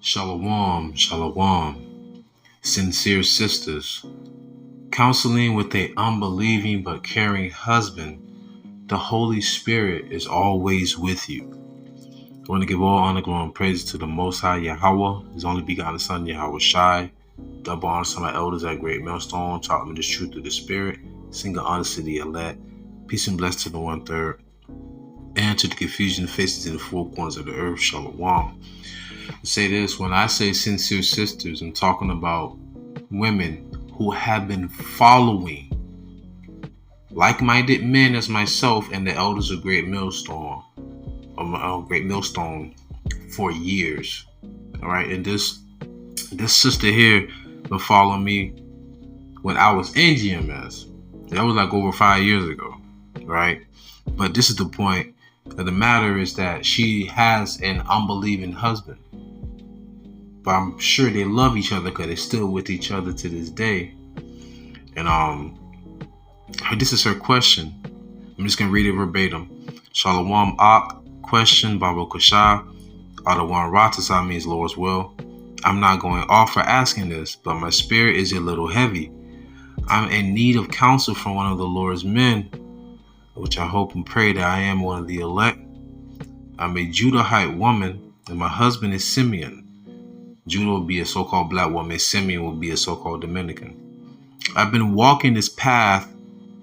Shalom, shalom, sincere sisters, counseling with a unbelieving but caring husband. The Holy Spirit is always with you. I want to give all honor, glory, and praise to the Most High YAHAWAH, His only begotten Son, YAHAWASHI. Double honor to my elders at Great Millstone, taught me the truth through the Spirit. Single honor to the elect. Peace and blessings to the 1/3. And to the confusion faces in the four corners of the earth. Shalom. Say this, when I say sincere sisters, I'm talking about women who have been following like-minded men as myself and the elders of Great Millstone, for years. All right, and this sister here been following me when I was in GMS. That was like over 5 years ago, right? But this is the point of the matter, is that she has an unbelieving husband. But I'm sure they love each other because they're still with each other to this day. And this is her question. I'm just gonna read it verbatim. Shalom Ak, question Baba Kusha. Adawan Ratasa means Lord's will. I'm not going off for asking this, but my spirit is a little heavy. I'm in need of counsel from one of the Lord's men, which I hope and pray that I am one of the elect. I'm a Judahite woman, and my husband is Simeon. Judah will be a so-called black woman. Simeon will be a so-called Dominican. I've been walking this path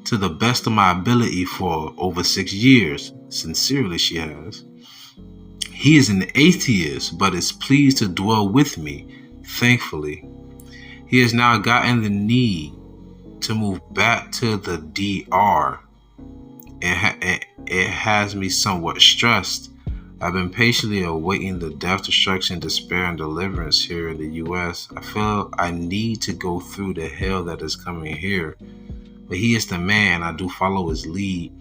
to the best of my ability for over 6 years. Sincerely, she has. He is an atheist, but is pleased to dwell with me, thankfully. He has now gotten the need to move back to the DR. It has me somewhat stressed. I've been patiently awaiting the death, destruction, despair, and deliverance here in the U.S. I feel I need to go through the hell that is coming here. But he is the man. I do follow his lead.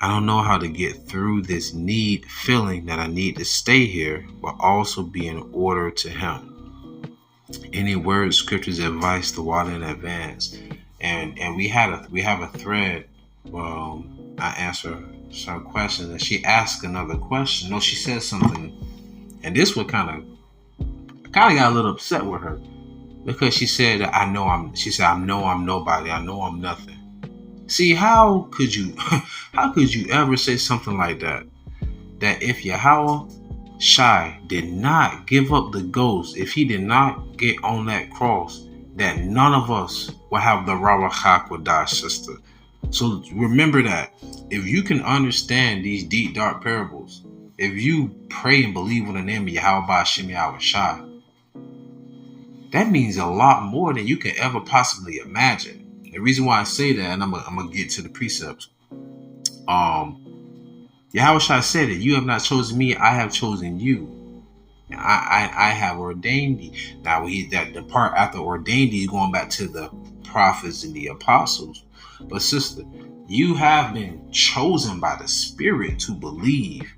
I don't know how to get through this feeling that I need to stay here, but also be in order to him. Any words, scriptures, advice, the water in advance. And we have a thread. I answer some questions, and she asked another question. No, she said something, and this one kind of got a little upset with her, because she said, I know I'm nobody. I know I'm nothing. See, how could you ever say something like that? That if YAHAWASHI did not give up the ghost, if he did not get on that cross, that none of us will have the RAWACHAA QADASH, sister. So remember that if you can understand these deep, dark parables, if you pray and believe in the name of YAHAWASHI, that means a lot more than you can ever possibly imagine. The reason why I say that, and I'm gonna get to the precepts. YAHAWASHI said it. You have not chosen me; I have chosen you. I have ordained thee. Now the part after ordained thee is going back to the prophets and the apostles. But sister, you have been chosen by the Spirit to believe.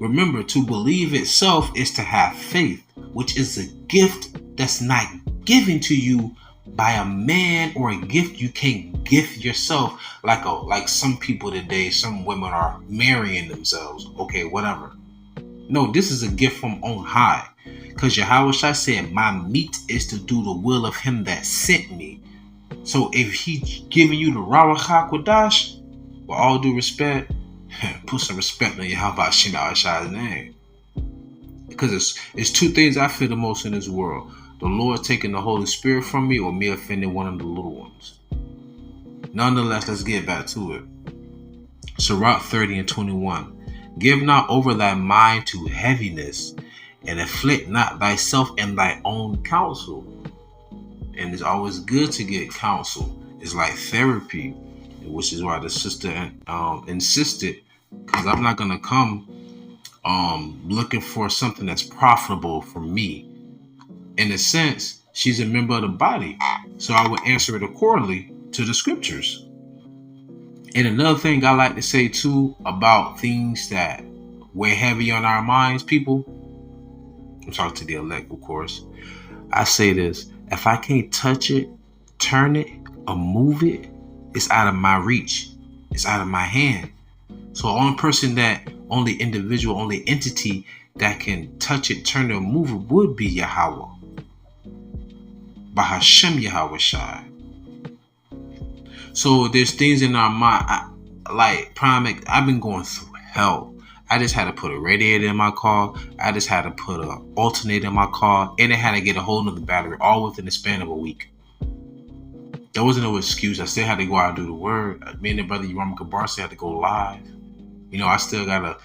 Remember, to believe itself is to have faith, which is a gift that's not given to you by a man, or a gift you can't gift yourself, like some people today. Some women are marrying themselves. Okay, whatever. No, this is a gift from on high, because YAHAWASHI said, my meat is to do the will of him that sent me. So if he's giving you the RAWACHAA QADASH, with all due respect, put some respect on YAHAWASHI's name. Because it's two things I fear the most in this world: the Lord taking the Holy Spirit from me, or me offending one of the little ones. Nonetheless, let's get back to it. Sirach 30:21. Give not over thy mind to heaviness, and afflict not thyself in thy own counsel. And it's always good to get counsel. It's like therapy, which is why the sister insisted, because I'm not gonna come looking for something that's profitable for me. In a sense, she's a member of the body, so I would answer it accordingly to the scriptures. And another thing I like to say too about things that weigh heavy on our minds, people, I'm talking to the elect, of course. I say this: if I can't touch it, turn it, or move it, it's out of my reach. It's out of my hand. So only individual, only entity that can touch it, turn it, move it would be Yahawah. Bahashem YAHAWASHI. So there's things in our mind, I've been going through hell. I just had to put a radiator in my car. I just had to put an alternator in my car, and it had to get a hold of the battery, all within the span of a week. There wasn't no excuse. I still had to go out and do the word. Me and the brother Yoram Kabarsi had to go live. You know, I still gotta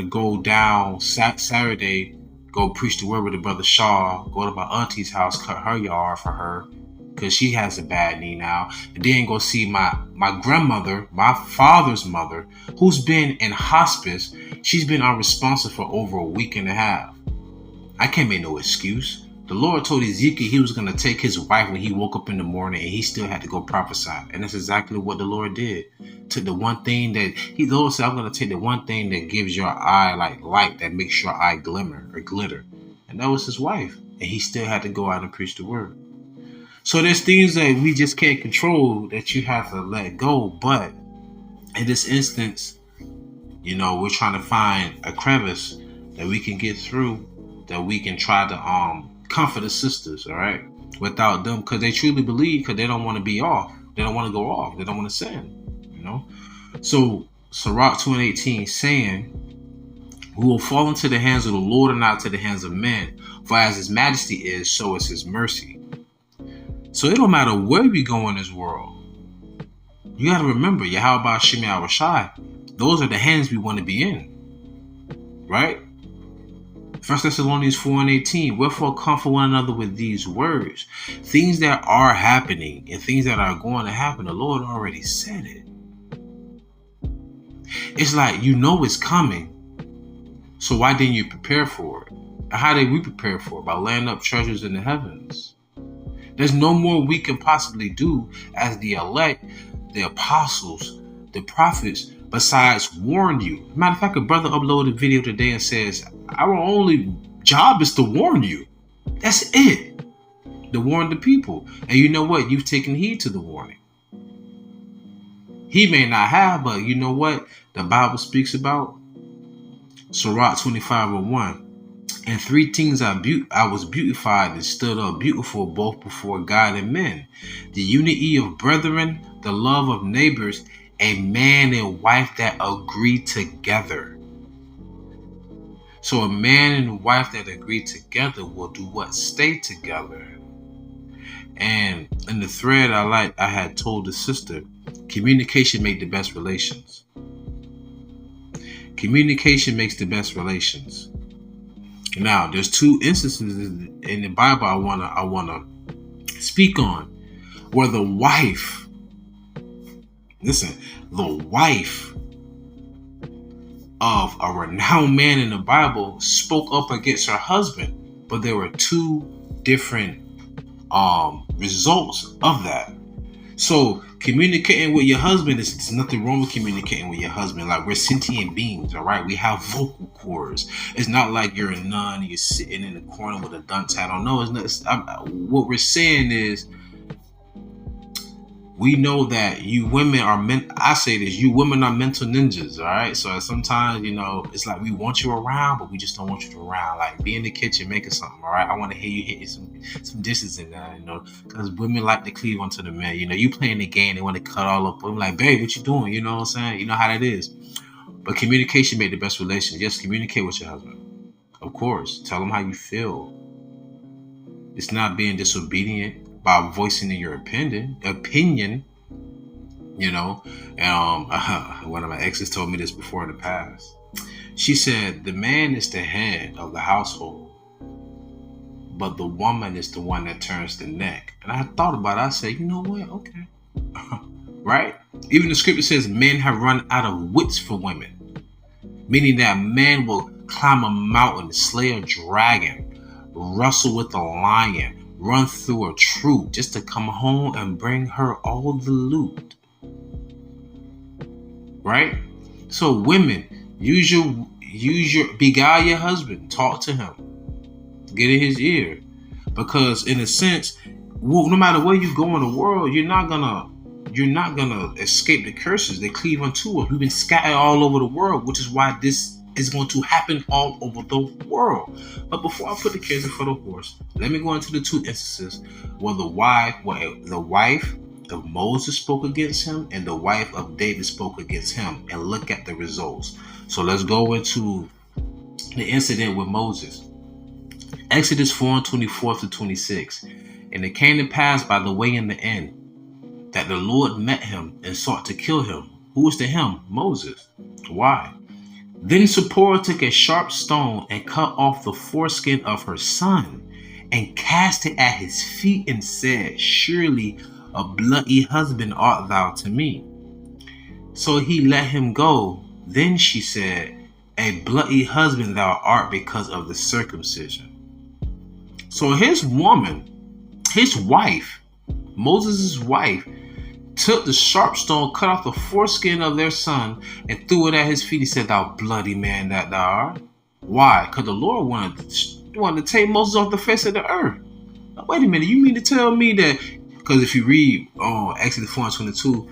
go down Saturday, go preach the word with the brother Shaw, go to my auntie's house, cut her yard for her, because she has a bad knee now. And then go see my grandmother, my father's mother, who's been in hospice. She's been unresponsive for over a week and a half. I can't make no excuse. The Lord told Ezekiel he was going to take his wife when he woke up in the morning, and he still had to go prophesy. And that's exactly what the Lord did. Took the one thing that the Lord said, I'm going to take the one thing that gives your eye like light, that makes your eye glimmer or glitter. And that was his wife. And he still had to go out and preach the word. So there's things that we just can't control that you have to let go. But in this instance, you know, we're trying to find a crevice that we can get through, that we can try to comfort the sisters, all right, without them, because they truly believe, because they don't want to be off. They don't want to go off. They don't want to sin, you know. So Sirach 2:18 saying, we will fall into the hands of the Lord and not to the hands of men, for as his majesty is, so is his mercy. So it don't matter where we go in this world. You got to remember, Yahawah Shimi Awashai, those are the hands we want to be in, right? 1 Thessalonians 4:18, wherefore comfort one another with these words. Things that are happening and things that are going to happen, the Lord already said it. It's like, you know it's coming, so why didn't you prepare for it? How did we prepare for it? By laying up treasures in the heavens. There's no more we can possibly do as the elect, the apostles, the prophets, besides warn you. Matter of fact, a brother uploaded a video today and says, our only job is to warn you. That's it. To warn the people. And you know what? You've taken heed to the warning. He may not have, but you know what? The Bible speaks about Sirach 25:1. And three things I was beautified and stood up beautiful both before God and men. The unity of brethren, the love of neighbors, a man and wife that agree together. So a man and a wife that agree together will do what? Stay together. And in the thread I had told the sister, communication makes the best relations. Communication makes the best relations. Now, there's two instances in the Bible I wanna speak on where the wife, the wife of a renowned man in the Bible spoke up against her husband, but there were two different results of that. So communicating with your husband, there's nothing wrong with communicating with your husband. Like, we're sentient beings, all right? We have vocal cords. It's not like you're a nun, you're sitting in the corner with a dunce hat on. No, it's not. What we're saying is, we know that you women are you women are mental ninjas, all right? So sometimes, you know, it's like we want you around, but we just don't want you around. Like, be in the kitchen making something, all right? I want to hear you hitting some dishes in there, you know, because women like to cleave onto the men. You know, you playing the game, they want to cut all up. I'm like, babe, what you doing? You know what I'm saying? You know how that is. But communication made the best relation. Just communicate with your husband. Of course. Tell him how you feel. It's not being disobedient by voicing your opinion, you know. One of my exes told me this before in the past. She said, the man is the head of the household, but the woman is the one that turns the neck. And I thought about it. I said, you know what? Okay. Right? Even the scripture says men have run out of wits for women, meaning that man will climb a mountain, slay a dragon, wrestle with a lion, run through a troop just to come home and bring her all the loot. Right? So women, use your beguile your husband, talk to him, get in his ear, because in a sense, no matter where you go in the world, you're not gonna escape the curses. They cleave unto us. We've been scattered all over the world, which is why this It's going to happen all over the world. But before I put the carriage before the horse, let me go into the two instances where the wife of Moses spoke against him and the wife of David spoke against him, and look at the results. So let's go into the incident with Moses. Exodus 4:24-26. And it came to pass by the way in the end that the Lord met him and sought to kill him. Who was to him? Moses. Why? Then Zipporah took a sharp stone and cut off the foreskin of her son and cast it at his feet and said, surely a bloody husband art thou to me. So he let him go. Then she said, a bloody husband thou art because of the circumcision. So his wife, Moses' wife, took the sharp stone, cut off the foreskin of their son, and threw it at his feet. He said, thou bloody man that thou art. Why? Because the Lord wanted to take Moses off the face of the earth. Now, wait a minute, you mean to tell me that? Because if you read Exodus 4:22,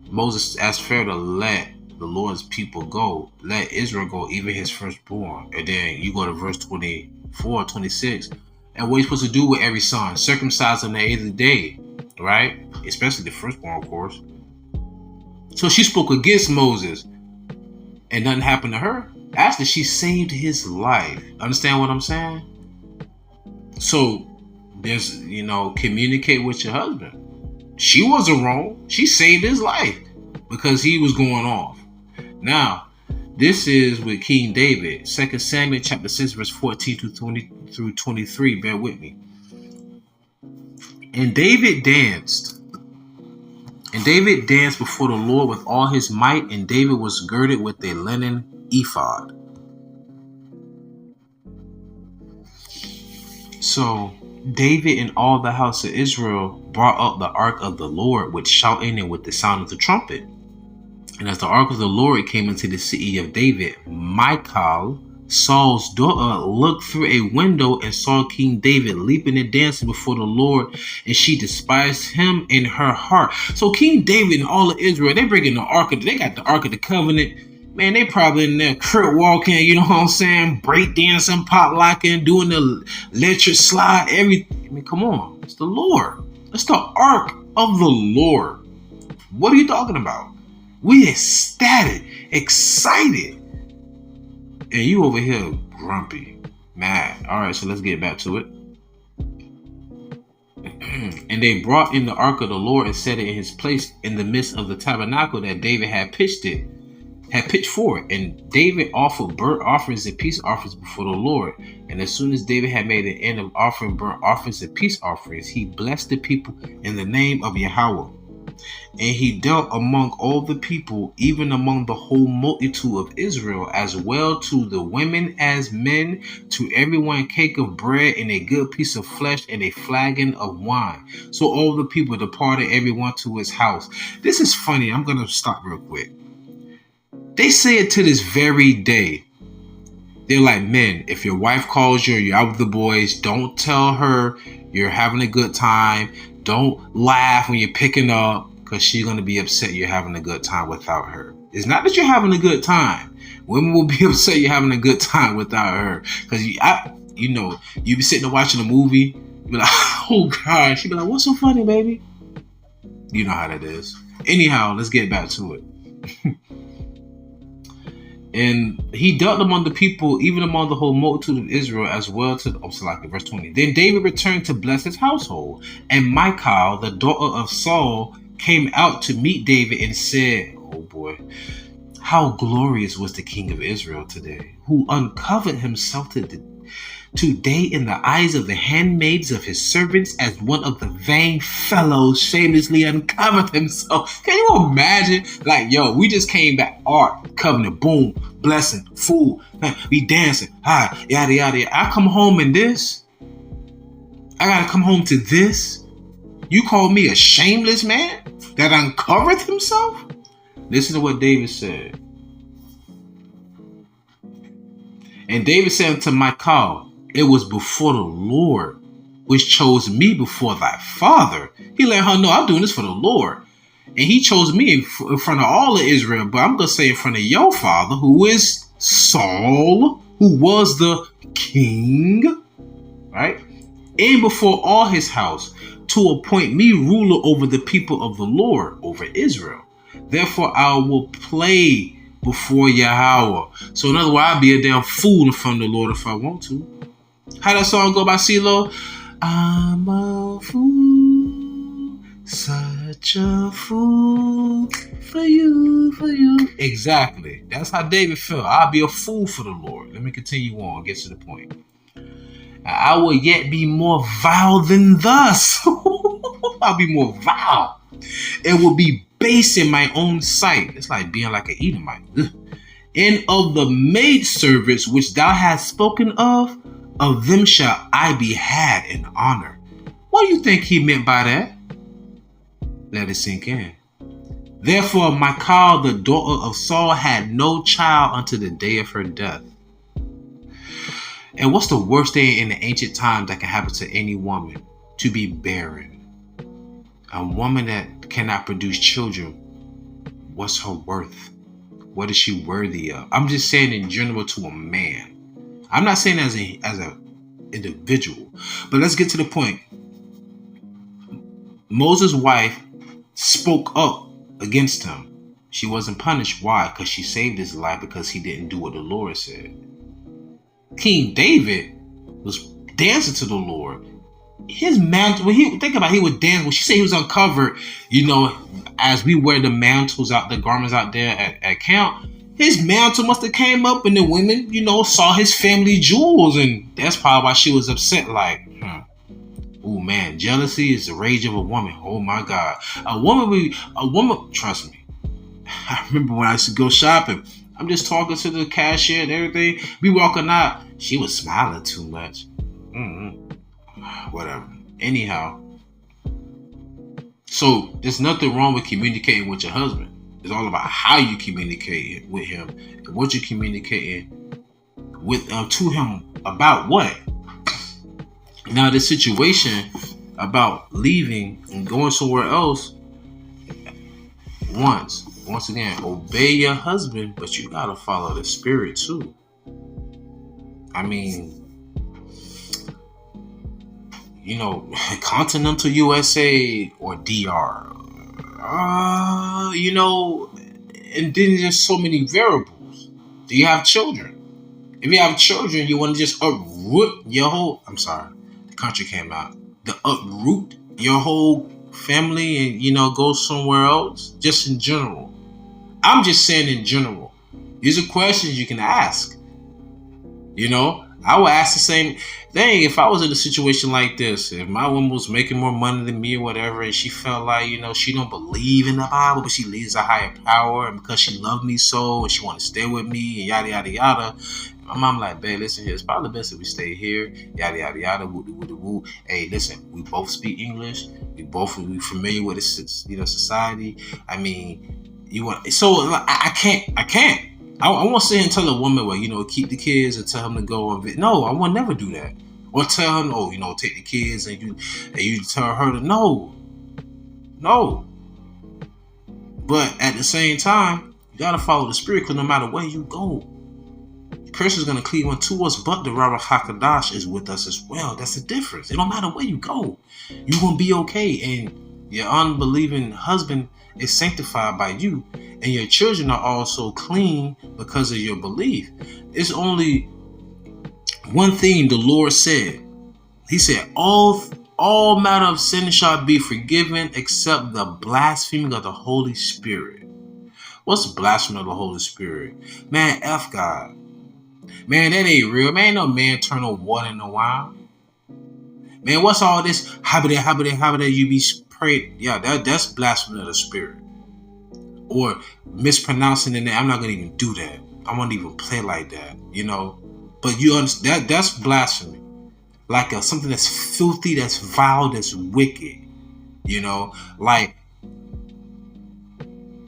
Moses asked Pharaoh to let the Lord's people go, let Israel go, even his firstborn. And then you go to verse 24, 26. And what are you supposed to do with every son? Circumcise on the 8th day, right? Especially the firstborn, of course. So she spoke against Moses, and nothing happened to her. Actually, she saved his life. Understand what I'm saying? So there's, communicate with your husband. She wasn't wrong. She saved his life because he was going off. Now, this is with King David, 2 Samuel chapter 6, verse 14-23. Bear with me. And David danced before the Lord with all his might, and David was girded with a linen ephod. So David and all the house of Israel brought up the ark of the Lord with shouting and with the sound of the trumpet. And as the ark of the Lord came into the city of David, Michal, Saul's daughter, looked through a window and saw King David leaping and dancing before the Lord, and she despised him in her heart. So King David and all of Israel, they bringing the ark they got the ark of the covenant. Man, they probably in there crip walking, you know what I'm saying? Break dancing, pop locking, doing the electric slide, everything. I mean, come on. It's the Lord. It's the ark of the Lord. What are you talking about? We ecstatic, excited. And you over here grumpy, mad. All right, so let's get back to it. And they brought in the ark of the Lord and set it in his place in the midst of the tabernacle that David had pitched for it. And David offered burnt offerings and peace offerings before the Lord. And as soon as David had made an end of offering burnt offerings and peace offerings, he blessed the people in the name of YAHAWAH. And he dealt among all the people, even among the whole multitude of Israel, as well to the women as men, to everyone a cake of bread and a good piece of flesh and a flagon of wine. So all the people departed, everyone to his house. This is funny. I'm going to stop real quick. They say it to this very day. They're like, men, if your wife calls you or you're out with the boys, don't tell her you're having a good time. Don't laugh when you're picking up, because she's going to be upset you're having a good time without her. It's not that you're having a good time. Women will be upset you're having a good time without her. Because you be sitting there watching a movie, you be like, oh gosh. You be like, what's so funny, baby? You know how that is. Anyhow, let's get back to it. And he dealt among the people, even among the whole multitude of Israel, as well to verse 20. Then David returned to bless his household. And Michal, the daughter of Saul, came out to meet David and said, oh boy, how glorious was the king of Israel today, who uncovered himself today in the eyes of the handmaids of his servants, as one of the vain fellows shamelessly uncovered himself. Can you imagine? Like, yo, we just came back, art, covenant, boom, blessing, food, man, we dancing, yada, yada. I come home in this. I gotta come home to this. You call me a shameless man that uncovered himself? Listen to what David said. And David said unto Michal, it was before the Lord which chose me before thy father. He let her know, I'm doing this for the Lord. And he chose me in front of all of Israel. But I'm going to say in front of your father, who is Saul, who was the king, right? And before all his house, to appoint me ruler over the people of the Lord, over Israel. Therefore I will play before Yahweh. So in other words, I'll be a damn fool in front of the Lord if I want to. How that song go by CeeLo? I'm a fool, such a fool for you, for you. Exactly. That's how David felt. I'll be a fool for the Lord. Let me continue on, get to the point. I will yet be more vile than thus. I'll be more vile. It will be base in my own sight. It's like being like an Edomite. And of the maidservants which thou hast spoken of them shall I be had in honor. What do you think he meant by that? Let it sink in. Therefore Michal, the daughter of Saul, had no child unto the day of her death. And what's the worst thing in the ancient times that can happen to any woman? To be barren. A woman that cannot produce children, what's her worth? What is she worthy of? I'm just saying in general to a man. I'm not saying as a individual. But let's get to the point. Moses' wife spoke up against him. She wasn't punished. Why? Because she saved his life, because he didn't do what the Lord said. King David was dancing to the Lord. His mantle, think about it, he would dance. When she said he was uncovered, as we wear the mantles out, the garments out there at camp, his mantle must have came up and the women, saw his family jewels. And that's probably why she was upset. Like, oh man, jealousy is the rage of a woman. Oh my God. A woman, trust me. I remember when I used to go shopping, I'm just talking to the cashier and everything. We walking out. She was smiling too much. Whatever. Anyhow. So there's nothing wrong with communicating with your husband. It's all about how you communicate with him and what you're communicating with to him about what. Now the situation about leaving and going somewhere else. Once again, obey your husband, but you gotta follow the spirit too. I mean, continental USA or DR, and then there's so many variables. Do you have children? If you have children, you want to just uproot your whole, the country came out, uproot your whole family and, go somewhere else, just in general. I'm just saying in general. These are questions you can ask. I would ask the same thing if I was in a situation like this. If my woman was making more money than me or whatever, and she felt like, she don't believe in the Bible, but she believes a higher power, and because she loved me so, and she want to stay with me, and yada, yada, yada. My mom like, babe, listen here, it's probably best if we stay here, yada, yada, yada, woo, woo, woo. Hey, listen, we both speak English. We familiar with this, society. I mean, I can't. I won't sit here and tell a woman, well, keep the kids and tell him to go. No, I will never do that. Or tell him, take the kids and you tell her to no. But at the same time, you got to follow the spirit, because no matter where you go, the curse is going to cleave unto us, but the RAWACHAA is with us as well. That's the difference. It don't matter where you go. You're going to be okay. And your unbelieving husband is sanctified by you. And your children are also clean because of your belief. It's only one thing the Lord said. He said, all matter of sin shall be forgiven except the blaspheming of the Holy Spirit. What's the blasphemy of the Holy Spirit? Man, F God. Man, that ain't real. Man, ain't no man turn no water into wine. Man, what's all this? Habida, you be prayed. Yeah, that's blasphemy of the Spirit. Or mispronouncing the name. I'm not going to even do that. I won't even play like that, But you understand, that's blasphemy. Like something that's filthy, that's vile, that's wicked. Like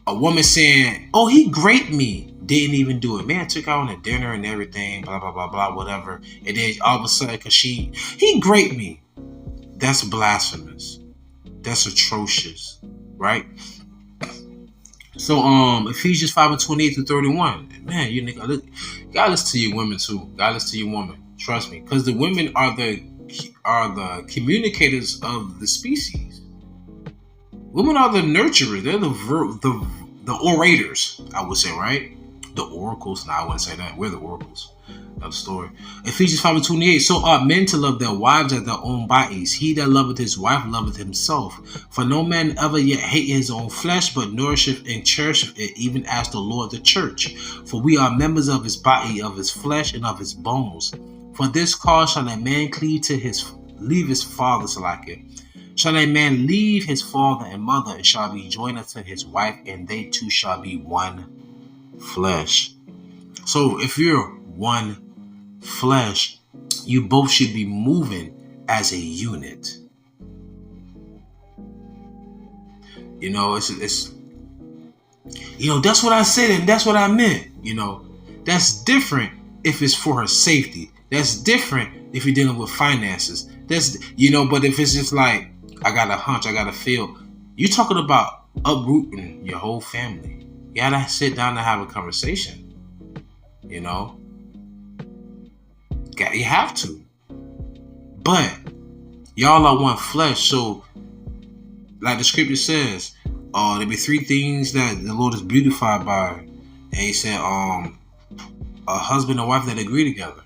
a woman saying, oh, he raped me. Didn't even do it. Man took her on a dinner and everything, blah, blah, blah, blah, whatever. And then all of a sudden, because he raped me. That's blasphemous. That's atrocious, right? So Ephesians 5:28 through 31. Man, you nigga, look, God listen to you women too. God listen to you women. Trust me, because the women are the communicators of the species. Women are the nurturers. They're the orators, I would say, right? The oracles. Nah, I wouldn't say that. We're the oracles of the story. Ephesians 5:28. So ought men to love their wives as their own bodies. He that loveth his wife loveth himself. For no man ever yet hate his own flesh, but nourisheth and cherisheth it, even as the Lord the church. For we are members of his body, of his flesh, and of his bones. For this cause shall a man leave his father, shall a man leave his father and mother, and shall be joined unto his wife, and they two shall be one flesh. So if you're one flesh, you both should be moving as a unit. You know, it's that's what I said and that's what I meant. That's different if it's for her safety. That's different if you're dealing with finances. That's but if it's just like, I got a hunch, I got a feel, you talking about uprooting your whole family. You gotta sit down and have a conversation. You have to. But y'all are one flesh, so like the scripture says, there be three things that the Lord is beautified by. And he said, a husband and wife that agree together.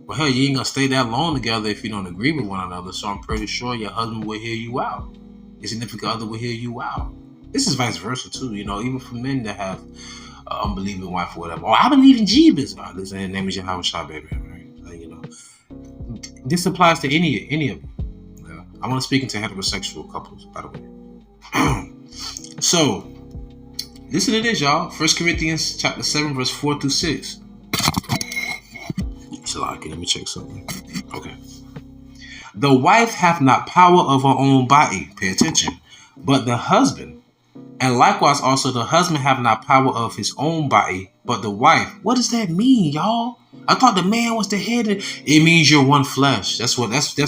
Well, hell, you ain't gonna stay that long together if you don't agree with one another. So I'm pretty sure your husband will hear you out. Your significant other will hear you out. This is vice versa too. Even for men that have an unbelieving wife or whatever. Oh, I believe in Jesus. Oh, listen, his name is YAHAWASHI, baby. Right? This applies to any of them. I want to speak into heterosexual couples, by the way. So, listen to this, y'all. 1 Corinthians chapter 7, verse 4 through 6. Let me check something. Okay. The wife hath not power of her own body. Pay attention. But the husband. And likewise also the husband have not power of his own body, but the wife. What does that mean, y'all? I thought the man was the head. It means you're one flesh. That's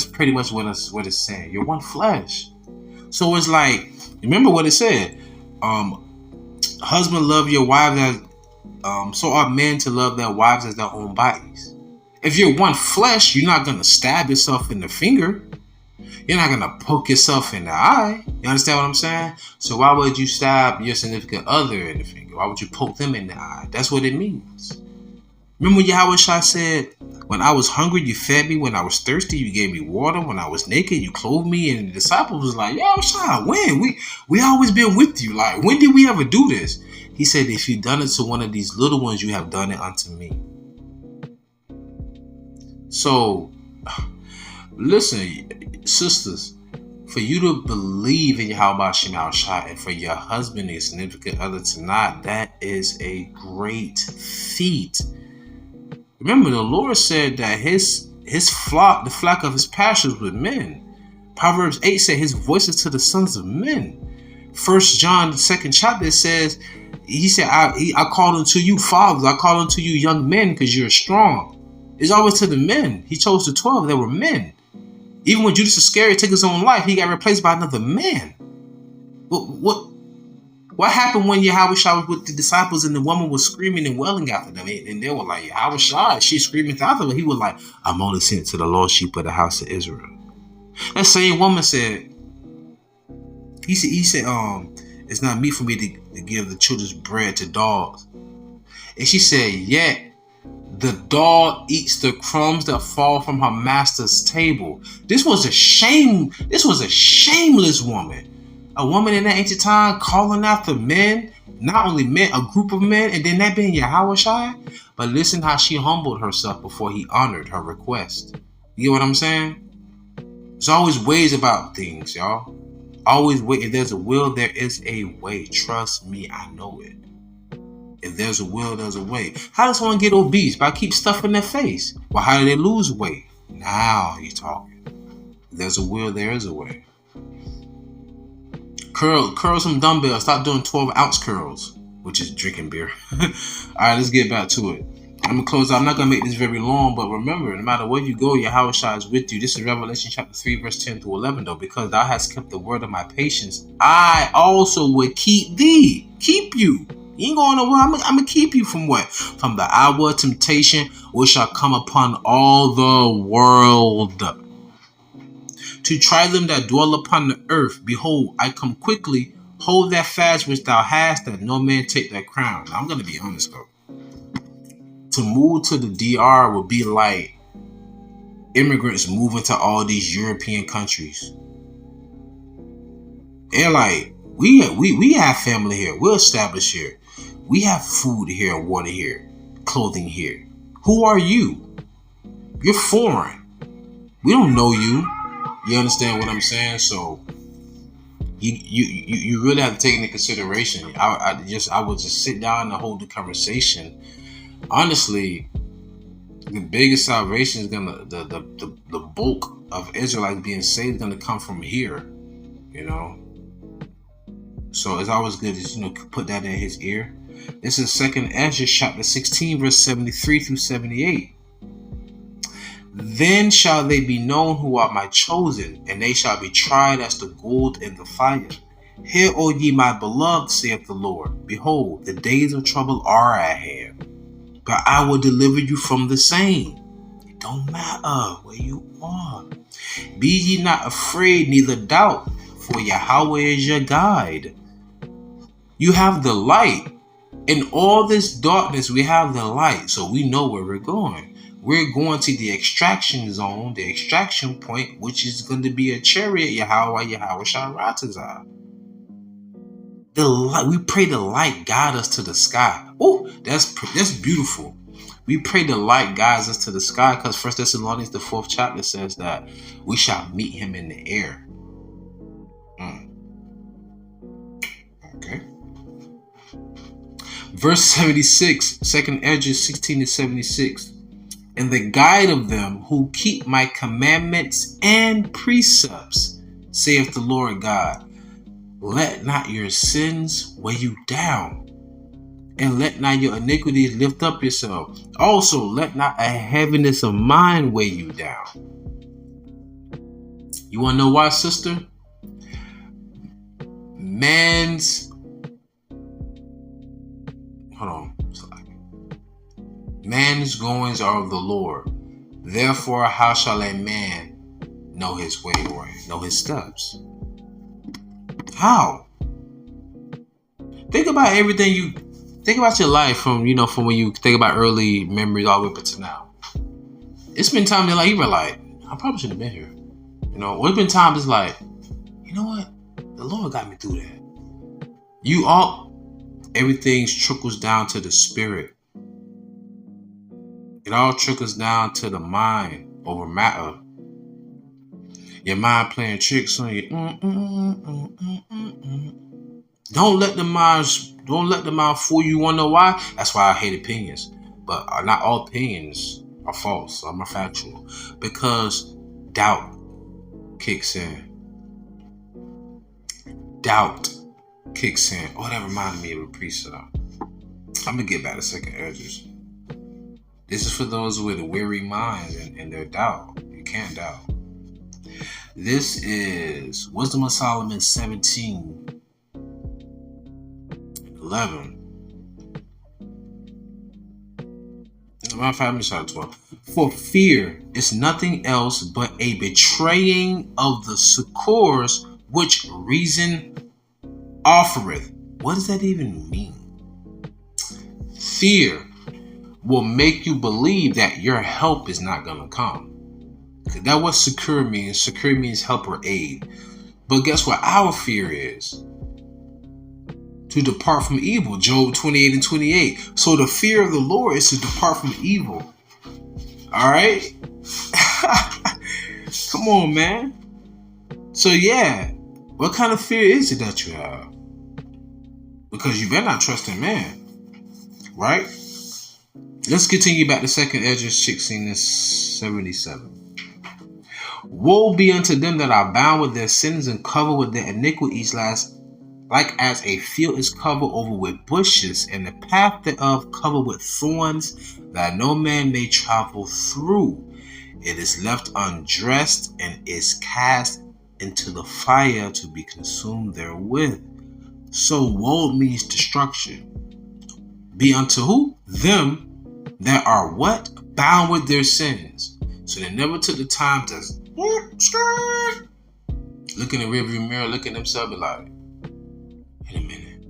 pretty much what it's saying. You're one flesh. So it's like, remember what it said. Husband, love your wives as so are men to love their wives as their own bodies. If you're one flesh, you're not gonna stab yourself in the finger. You're not gonna poke yourself in the eye. You understand what I'm saying? So why would you stab your significant other in the finger? Why would you poke them in the eye? That's what it means. Remember when Yahawashi said, when I was hungry, you fed me. When I was thirsty, you gave me water. When I was naked, you clothed me. And the disciples was like, Yahawashi, when? We always been with you. Like, when did we ever do this? He said, if you done it to one of these little ones, you have done it unto me. So, listen, sisters, for you to believe in YAHAWASHI and for your husband and significant other to not, that is a great feat. Remember, the Lord said that his flock, the flock of his pastures with men. Proverbs 8 said his voice is to the sons of men. 1 John, the 2nd chapter, it says, he said, I called unto you fathers, I called unto you young men because you're strong. It's always to the men. He chose the 12 that were men. Even when Judas Iscariot took his own life, he got replaced by another man. What happened when Yahawashi was with the disciples and the woman was screaming and wailing after them? And they were like, Yahawashi, she's screaming after them. He was like, I'm only sent to the lost sheep of the house of Israel. That same woman said, he said, it's not meet for me to give the children's bread to dogs. And she said, yet the dog eats the crumbs that fall from her master's table. This was a shameless woman. A woman in that ancient time calling after men, not only men, a group of men, and then that being Yahawashi. But listen how she humbled herself before he honored her request. You get what I'm saying? There's always ways about things, y'all. Always way. If there's a will, there is a way. Trust me, I know it. If there's a will, there's a way. How does someone get obese? By keep stuffing their face. Well, how do they lose weight? Now you're talking. If there's a will, there is a way. Curl some dumbbells. Stop doing 12-ounce curls, which is drinking beer. All right, let's get back to it. I'm going to close out. I'm not going to make this very long, but remember, no matter where you go, YAHAWASHI is with you. This is Revelation chapter 3, verse 10 through 11, though. Because thou hast kept the word of my patience, I also will keep thee. Keep you. You ain't going nowhere. I'm going to keep you from what? From the hour of temptation, which shall come upon all the world, to try them that dwell upon the earth. Behold, I come quickly. Hold that fast which thou hast, that no man take that crown. Now, I'm going to be honest, though. To move to the DR would be like immigrants moving to all these European countries. They're like, we have family here. We're established here. We have food here, water here, clothing here. Who are you? You're foreign. We don't know you. You understand what I'm saying? So you really have to take into consideration. I would just sit down and hold the conversation. Honestly, the biggest salvation is gonna the bulk of Israelites being saved is gonna come from here, you know. So it's always good to put that in his ear. This is 2nd Ezra chapter 16, verse 73 through 78. Then shall they be known who are my chosen, and they shall be tried as the gold in the fire. Hear, O ye my beloved, saith the Lord. Behold, the days of trouble are at hand, but I will deliver you from the same. It don't matter where you are. Be ye not afraid, neither doubt, for Yahweh is your guide. You have the light. In all this darkness, we have the light, so we know where we're going. We're going to the extraction zone, the extraction point, which is going to be a chariot, YAHAWASHI. The light, we pray the light guide us to the sky. Oh, that's beautiful. We pray the light guides us to the sky, because 1 Thessalonians the 4th chapter says that we shall meet him in the air. Okay. Verse 76, 2nd Ezra 16 to 76. And the guide of them who keep my commandments and precepts, saith the Lord God. Let not your sins weigh you down, and let not your iniquities lift up yourself. Also, let not a heaviness of mind weigh you down. You want to know why, sister? Man's goings are of the Lord. Therefore, how shall a man know his way or know his steps? How? Think about everything think about your life from when you think about early memories all the way up to now. It's been times like you were like, I probably shouldn't have been here. Or it's been times it's like, you know what? The Lord got me through that. Everything trickles down to the spirit. It all trickles down to the mind over matter. Your mind playing tricks on you. Don't let the mind fool you. Want to know why? That's why I hate opinions. But not all opinions are false. Some are factual. Because doubt kicks in. Doubt kicks in. Oh, that reminded me of a precept. I'm going to get back to 2nd Ezra. This is for those with a weary mind and their doubt. You can't doubt. This is Wisdom of Solomon 17:11. Matter of fact, let me start at 12. For fear is nothing else but a betraying of the succors which reason offereth. What does that even mean? Fear will make you believe that your help is not going to come. That's what secure means. Secure means help or aid. But guess what our fear is? To depart from evil. Job 28 and 28. So the fear of the Lord is to depart from evil. All right? Come on, man. So yeah, what kind of fear is it that you have? Because you better not trust in man. Right? Let's continue back to 2nd Ezra 16 and 77. Woe be unto them that are bound with their sins and covered with their iniquities, lest like as a field is covered over with bushes, and the path thereof covered with thorns, that no man may travel through. It is left undressed, and is cast into the fire to be consumed therewith. So woe means destruction. Be unto who? Them that are what? Bound with their sins. So they never took the time to look in the rearview mirror, look at themselves and like, wait a minute,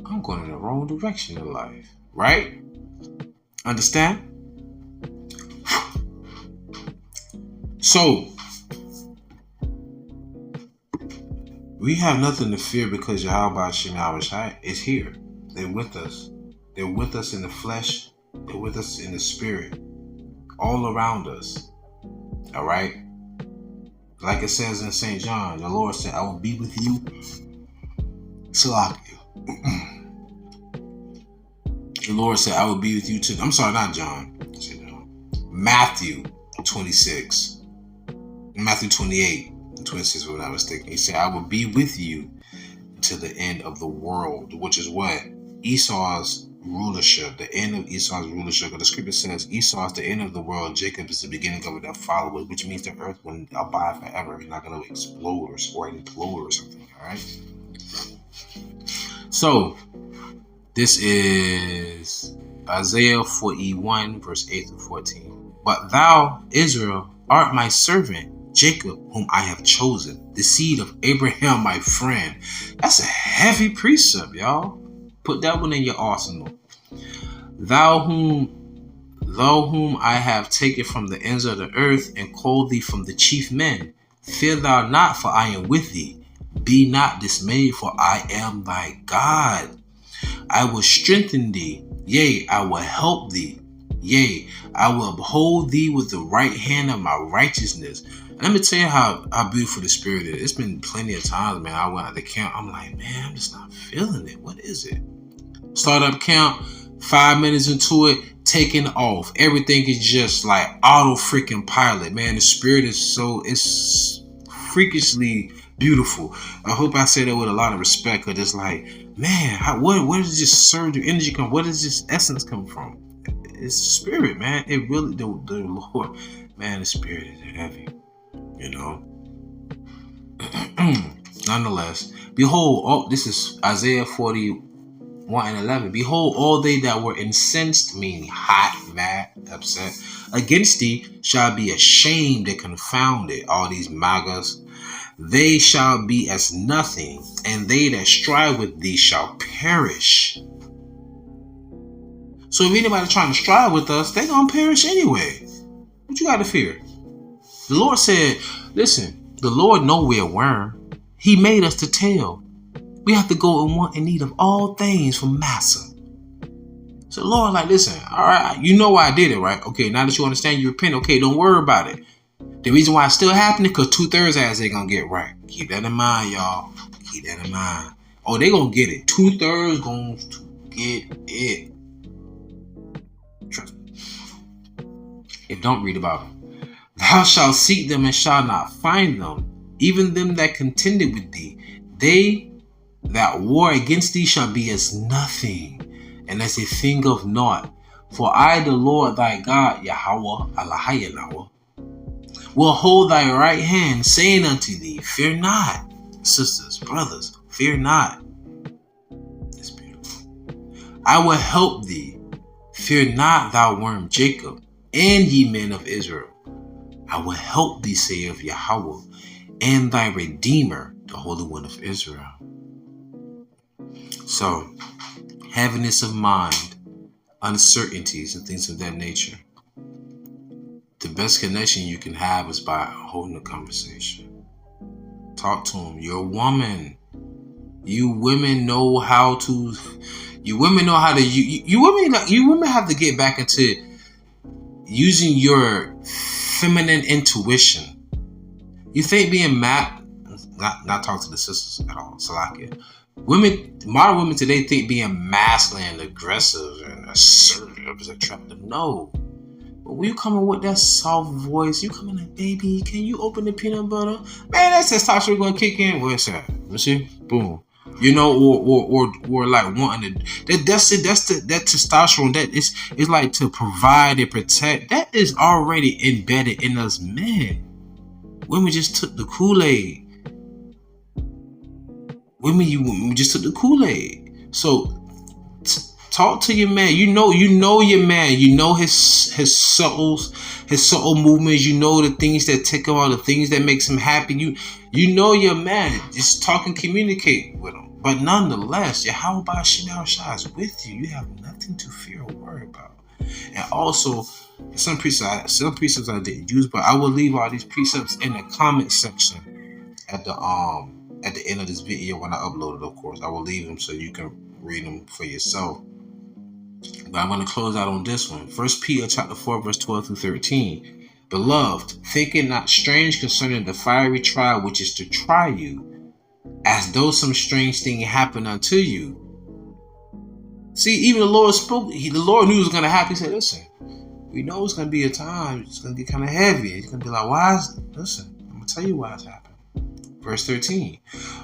I'm going in the wrong direction in life. Right? Understand? So we have nothing to fear because YAHAWASHI is here. They're with us. They're with us in the flesh. They're with us in the spirit. All around us. All right? Like it says in St. John, the Lord said, I will be with you. Salakia. The Lord said, I will be with you too. I'm sorry, not John. Matthew 26. Matthew 28. 26, if I'm not mistaken. He said, I will be with you to the end of the world, which is what? Esau's rulership, the end of Esau's rulership. But the scripture says Esau is the end of the world, Jacob is the beginning of it that follows, which means the earth will abide forever. It's not going to explode or implode or something, all right? So, this is Isaiah 41, verse 8 to 14. But thou, Israel, art my servant, Jacob, whom I have chosen, the seed of Abraham, my friend. That's a heavy precept, y'all. Put that one in your arsenal. Thou whom I have taken from the ends of the earth, and called thee from the chief men. Fear thou not, for I am with thee. Be not dismayed, for I am thy God. I will strengthen thee, yea, I will help thee. Yea, I will uphold thee with the right hand of my righteousness. And let me tell you how beautiful the spirit is. It's been plenty of times, man. I went out to camp. I'm like, man, I'm just not feeling it. What is it? Start up camp, 5 minutes into it, taking off. Everything is just like auto freaking pilot, man. The spirit is it's freakishly beautiful. I hope I say that with a lot of respect, because it's like, man, where does this surge of energy come? Where does this essence come from? It's spirit, man. It really, the Lord, man, the spirit is heavy, you know. Nonetheless, behold, this is Isaiah 41 and 11. Behold, all they that were incensed, meaning hot, mad, upset, against thee shall be ashamed and confounded. All these magas, they shall be as nothing, and they that strive with thee shall perish. So if anybody trying to strive with us, they're going to perish anyway. What you got to fear? The Lord said, listen, the Lord know we're a worm. He made us to tell. We have to go and want in need of all things from Massa. So the Lord like, listen, all right, you know why I did it, right? Okay, now that you understand, you repent. Okay, don't worry about it. The reason why it's still happening, because 2/3 as they're going to get right. Keep that in mind, y'all. Keep that in mind. Oh, they're going to get it. 2/3 going to get it. Trust me. If don't read about it. Thou shalt seek them and shalt not find them, even them that contended with thee. They that war against thee shall be as nothing, and as a thing of naught. For I, the Lord thy God, YAHAWAH, will hold thy right hand, saying unto thee, fear not. Sisters, brothers, fear not. It's beautiful. I will help thee. Fear not, thou worm Jacob, and ye men of Israel. I will help thee, saith Yahweh, and thy Redeemer, the Holy One of Israel. So, heaviness of mind, uncertainties, and things of that nature. The best connection you can have is by holding a conversation. Talk to them. You're a woman. You women know how to. You women know how to. You women have to get back into using your feminine intuition. You think being mad, not talk to the sisters at all. Salakia. Modern women today think being masculine, aggressive, and assertive is attractive. No. But when you coming with that soft voice, you coming like, baby, can you open the peanut butter? Man, that's testosterone gonna kick in. Where's that? Let's see. Boom. You know, or like wanting to. That's it. That's that testosterone. That is like to provide and protect. That is already embedded in us men. Women just took the Kool-Aid. Women just took the Kool-Aid. So talk to your man. You know your man. You know his subtle movements. You know the things that tick him, or the things that makes him happy. You know your man. Just talk and communicate with him. But nonetheless, YAHAWASHI is with you. You have nothing to fear or worry about. And also, some precepts I didn't use, but I will leave all these precepts in the comment section at the end of this video when I upload it. Of course, I will leave them so you can read them for yourself. But I'm going to close out on this one. 1 Peter chapter 4, verse 12 through 13. Beloved, think it not strange concerning the fiery trial which is to try you, as though some strange thing happened unto you. See, even the Lord spoke. The Lord knew it was going to happen. He said, listen, we know it's going to be a time. It's going to get kind of heavy. It's going to be like, listen, I'm going to tell you why it's happening. Verse 13.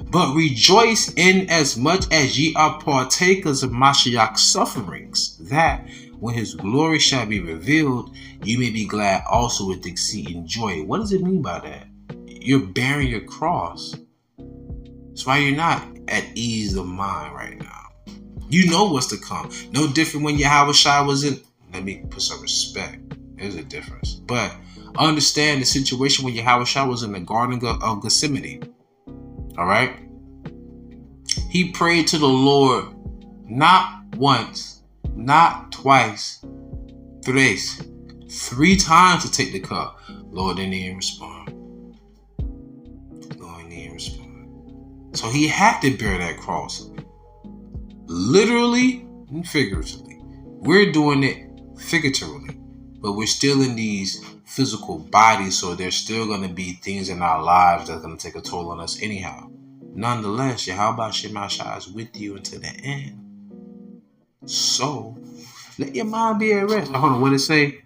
But rejoice in as much as ye are partakers of Mashiach's sufferings, that when his glory shall be revealed, you may be glad also with exceeding joy. What does it mean by that? You're bearing your cross. That's why you're not at ease of mind right now. You know what's to come. No different when YAHAWASHI was in. Let me put some respect. There's a difference. But understand the situation when YAHAWASHI was in the Garden of Gethsemane. All right? He prayed to the Lord not once, not twice, thrice, 3 times to take the cup. Lord didn't even respond. Lord didn't even respond. So he had to bear that cross. Literally and figuratively. We're doing it figuratively, but we're still in these physical bodies, so there's still going to be things in our lives that's going to take a toll on us anyhow. Nonetheless, YAHAWASHI is with you until the end. So, let your mind be at rest. Hold on, what did it say?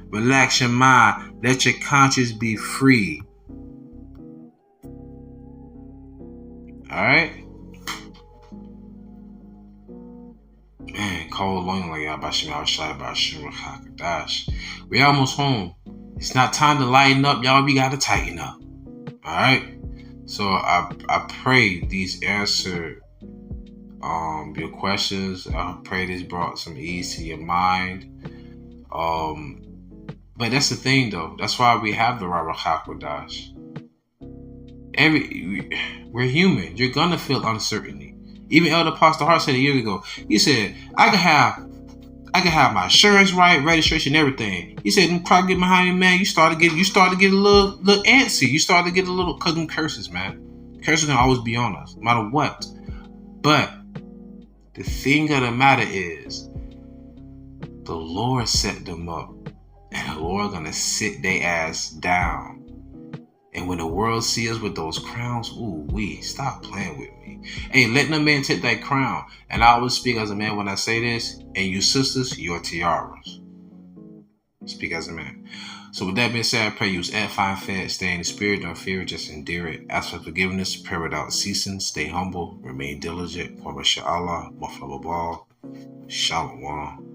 Relax your mind. Let your conscience be free. Alright? Man, cold long like QADASH. We almost home. It's not time to lighten up, y'all. We gotta tighten up. Alright? So I pray these answered your questions. I pray this brought some ease to your mind. But that's the thing though. That's why we have the RAWACHAA QADASH. We're human. You're gonna feel uncertainty. Even Elder Pastor Hart said it years ago. He said, I can have my insurance right, registration, everything. He said, try to get behind me, man. You start to get a little antsy. You start to get a little cousin curses, man. Curses gonna always be on us, no matter what. But the thing of the matter is, the Lord set them up, and the Lord gonna sit their ass down. And when the world sees us with those crowns, stop playing with me. Hey, let no man take that crown. And I always speak as a man when I say this. And you sisters, your tiaras. Speak as a man. So with that being said, I pray you was edifying, fed, stay in the spirit, don't fear it, just endure it. Ask for forgiveness, pray without ceasing, stay humble, remain diligent. Shalom.